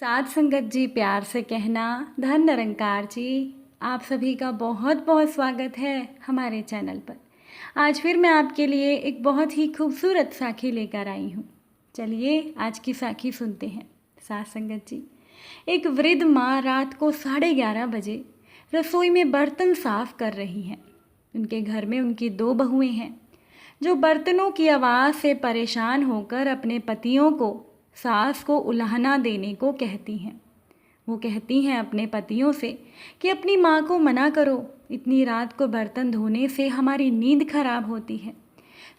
साध संगत जी, प्यार से कहना धन निरंकार जी। आप सभी का बहुत बहुत स्वागत है हमारे चैनल पर। आज फिर मैं आपके लिए एक बहुत ही खूबसूरत साखी लेकर आई हूँ। चलिए आज की साखी सुनते हैं। साध संगत जी, एक वृद्ध माँ रात को 11:30 बजे रसोई में बर्तन साफ कर रही हैं। उनके घर में उनकी 2 बहुएं हैं जो बर्तनों की आवाज़ से परेशान होकर अपने पतियों को, सास को उल्हाना देने को कहती हैं। वो कहती हैं अपने पतियों से कि अपनी माँ को मना करो, इतनी रात को बर्तन धोने से हमारी नींद खराब होती है।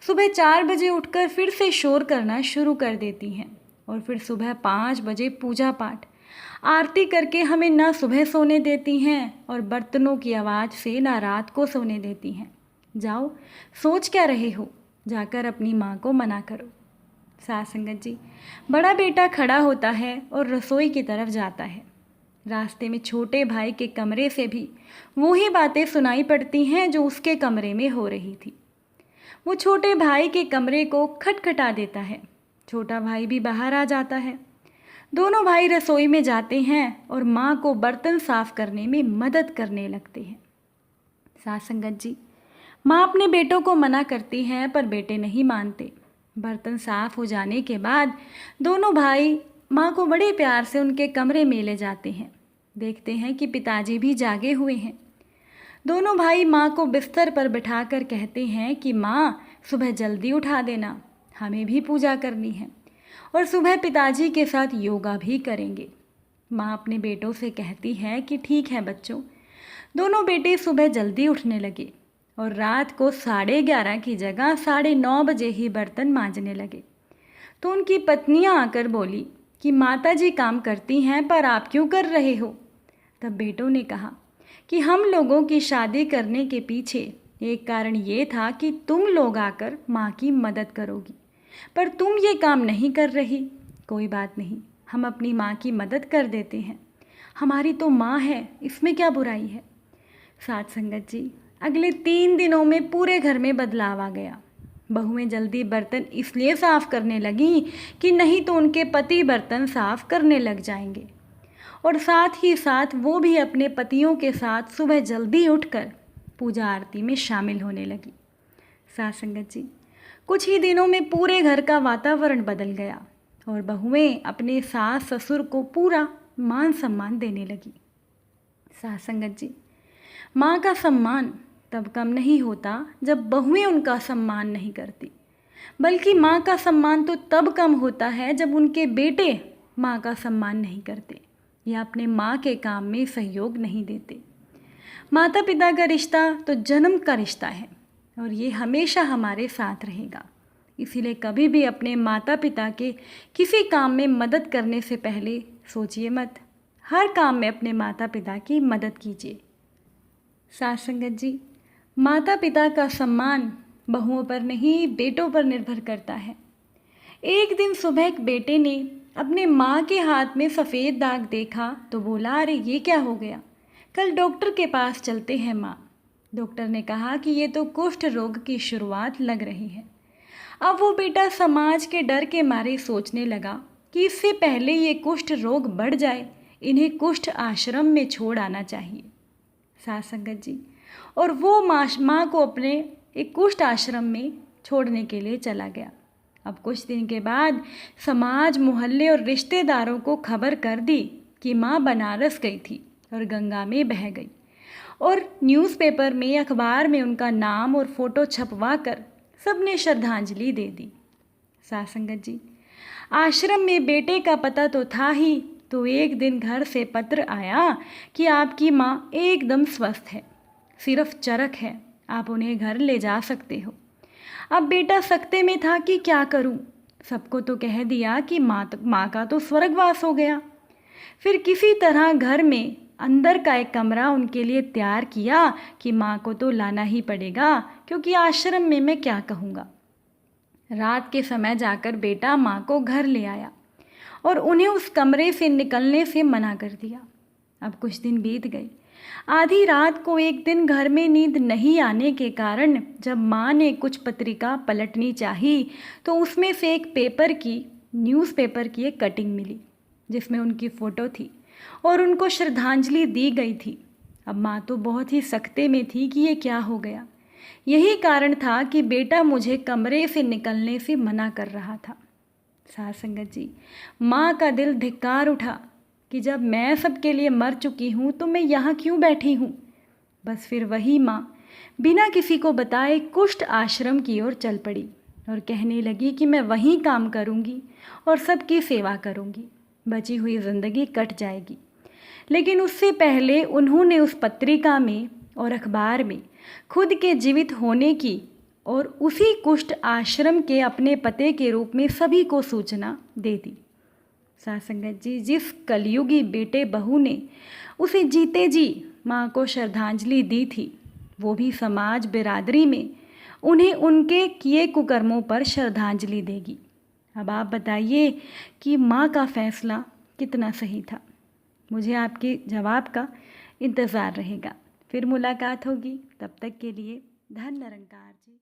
सुबह 4 बजे उठकर फिर से शोर करना शुरू कर देती हैं और फिर सुबह 5 बजे पूजा पाठ आरती करके हमें ना सुबह सोने देती हैं और बर्तनों की आवाज़ से ना रात को सोने देती हैं। जाओ, सोच क्या रहे हो, जाकर अपनी माँ को मना करो। साध संगत जी, बड़ा बेटा खड़ा होता है और रसोई की तरफ जाता है। रास्ते में छोटे भाई के कमरे से भी वही बातें सुनाई पड़ती हैं जो उसके कमरे में हो रही थी। वो छोटे भाई के कमरे को खटखटा देता है। छोटा भाई भी बाहर आ जाता है। दोनों भाई रसोई में जाते हैं और माँ को बर्तन साफ करने में मदद करने लगते हैं। साध संगत जी, माँ अपने बेटों को मना करती है पर बेटे नहीं मानते। बर्तन साफ हो जाने के बाद दोनों भाई माँ को बड़े प्यार से उनके कमरे में ले जाते हैं। देखते हैं कि पिताजी भी जागे हुए हैं। दोनों भाई माँ को बिस्तर पर बिठाकर कहते हैं कि माँ, सुबह जल्दी उठा देना, हमें भी पूजा करनी है और सुबह पिताजी के साथ योगा भी करेंगे। माँ अपने बेटों से कहती है कि ठीक है बच्चों। दोनों बेटे सुबह जल्दी उठने लगे और रात को 11:30 की जगह 9:30 बजे ही बर्तन मांजने लगे। तो उनकी पत्नियां आकर बोली कि माता जी काम करती हैं पर आप क्यों कर रहे हो। तब बेटों ने कहा कि हम लोगों की शादी करने के पीछे एक कारण ये था कि तुम लोग आकर माँ की मदद करोगी, पर तुम ये काम नहीं कर रही। कोई बात नहीं, हम अपनी माँ की मदद कर देते हैं। हमारी तो माँ है, इसमें क्या बुराई है। साध संगत जी, अगले 3 दिनों में पूरे घर में बदलाव आ गया। बहुएं जल्दी बर्तन इसलिए साफ करने लगीं कि नहीं तो उनके पति बर्तन साफ करने लग जाएंगे, और साथ ही साथ वो भी अपने पतियों के साथ सुबह जल्दी उठकर पूजा आरती में शामिल होने लगी। साध संगत जी, कुछ ही दिनों में पूरे घर का वातावरण बदल गया और बहुएं अपने सास ससुर को पूरा मान सम्मान देने लगी। साध संगत जी, माँ का सम्मान तब कम नहीं होता जब बहुएं उनका सम्मान नहीं करती, बल्कि माँ का सम्मान तो तब कम होता है जब उनके बेटे माँ का सम्मान नहीं करते या अपने माँ के काम में सहयोग नहीं देते। माता पिता का रिश्ता तो जन्म का रिश्ता है और ये हमेशा हमारे साथ रहेगा। इसीलिए कभी भी अपने माता पिता के किसी काम में मदद करने से पहले सोचिए मत, हर काम में अपने माता पिता की मदद कीजिए। साध संगत जी, माता पिता का सम्मान बहुओं पर नहीं बेटों पर निर्भर करता है। एक दिन सुबह एक बेटे ने अपने माँ के हाथ में सफ़ेद दाग देखा तो बोला, अरे ये क्या हो गया, कल डॉक्टर के पास चलते हैं माँ। डॉक्टर ने कहा कि ये तो कुष्ठ रोग की शुरुआत लग रही है। अब वो बेटा समाज के डर के मारे सोचने लगा कि इससे पहले ये कुष्ठ रोग बढ़ जाए, इन्हें कुष्ठ आश्रम में छोड़ आना चाहिए। साध संगत जी, और वो माँ को अपने एक कुष्ठ आश्रम में छोड़ने के लिए चला गया। अब कुछ दिन के बाद समाज, मोहल्ले और रिश्तेदारों को खबर कर दी कि माँ बनारस गई थी और गंगा में बह गई, और न्यूज़पेपर में, अखबार में उनका नाम और फ़ोटो छपवा कर सबने श्रद्धांजलि दे दी। साध संगत जी, आश्रम में बेटे का पता तो था ही, तो एक दिन घर से पत्र आया कि आपकी माँ एकदम स्वस्थ है, सिर्फ चरक है, आप उन्हें घर ले जा सकते हो। अब बेटा सकते में था कि क्या करूं, सबको तो कह दिया कि माँ का तो स्वर्गवास हो गया। फिर किसी तरह घर में अंदर का एक कमरा उनके लिए तैयार किया कि माँ को तो लाना ही पड़ेगा, क्योंकि आश्रम में मैं क्या कहूँगा। रात के समय जाकर बेटा माँ को घर ले आया और उन्हें उस कमरे से निकलने से मना कर दिया। अब कुछ दिन बीत गए। आधी रात को एक दिन घर में नींद नहीं आने के कारण जब माँ ने कुछ पत्रिका पलटनी चाही तो उसमें से एक न्यूज़पेपर की एक कटिंग मिली, जिसमें उनकी फ़ोटो थी और उनको श्रद्धांजलि दी गई थी। अब माँ तो बहुत ही सकते में थी कि ये क्या हो गया। यही कारण था कि बेटा मुझे कमरे से निकलने से मना कर रहा था। साथ संगत जी, माँ का दिल धिक्कार उठा कि जब मैं सबके लिए मर चुकी हूँ तो मैं यहाँ क्यों बैठी हूँ। बस फिर वही माँ बिना किसी को बताए कुष्ठ आश्रम की ओर चल पड़ी और कहने लगी कि मैं वहीं काम करूँगी और सबकी सेवा करूँगी, बची हुई ज़िंदगी कट जाएगी। लेकिन उससे पहले उन्होंने उस पत्रिका में और अखबार में खुद के जीवित होने की और उसी कुष्ठ आश्रम के अपने पते के रूप में सभी को सूचना दे दी। साथ संगत जी, जिस कलयुगी बेटे बहू ने उसे जीते जी माँ को श्रद्धांजलि दी थी, वो भी समाज बिरादरी में उन्हें उनके किए कुकर्मों पर श्रद्धांजलि देगी। अब आप बताइए कि माँ का फैसला कितना सही था। मुझे आपके जवाब का इंतज़ार रहेगा। फिर मुलाकात होगी, तब तक के लिए धन निरंकार जी।